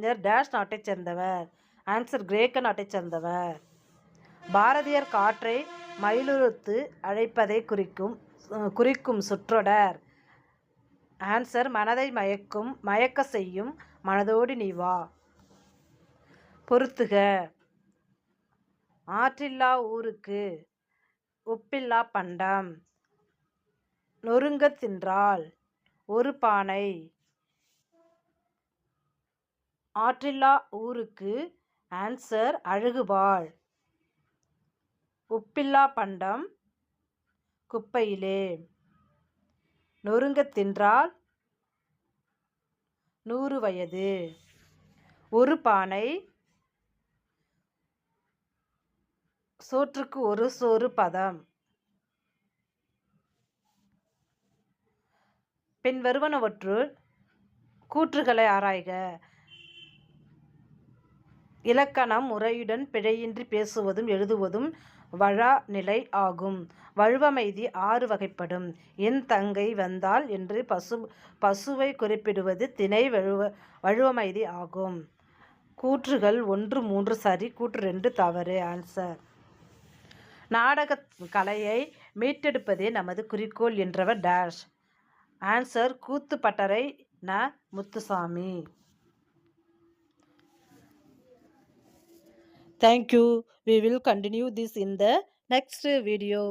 கவிஞர் டேஷ் நாட்டைச் சேர்ந்தவர். ஆன்சர் கிரேக்க நாட்டைச் சேர்ந்தவர். பாரதியார் காற்றை மயிலுறுத்து அழைப்பதை குறிக்கும் சொற்றொடர். ஆன்சர் மனதை மயக்க செய்யும் மனதோடு நீ வா. பொறுத்துக. ஆற்றில்லா ஊருக்கு உப்பில்லா பண்டம். நொறுங்கத் தின்றால் ஒரு பானை. ஆற்றில்லா ஊருக்கு ஆன்சர் அழுகுபால். உப்பில்லா பண்டம் குப்பையிலே. நொறுங்கத் தின்றால் 100 வயது. ஒரு பானை சோற்றுக்கு ஒரு சோறு பதம். பின் வருவனவற்றுள் கூற்றுகளை ஆராய்க. இலக்கணம் முறையுடன் பிழையின்றி பேசுவதும் எழுதுவதும் வழா நிலை ஆகும். வழுவமைதி 6 வகைப்படும். என் தங்கை வந்தாள் என்று பசுவை குறிப்பிடுவது திணை வழுவமைதி ஆகும். கூற்றுகள் 1, 3 சரி, கூற்று 2 தவறு. ஆன்சர். நாடக கலையை மீட்டெடுப்பதே நமது குறிக்கோள் என்றவர் டேஷ். ஆன்சர் கூத்து பட்டறை ந. Muthusamy. Thank you. We will continue this in the next video.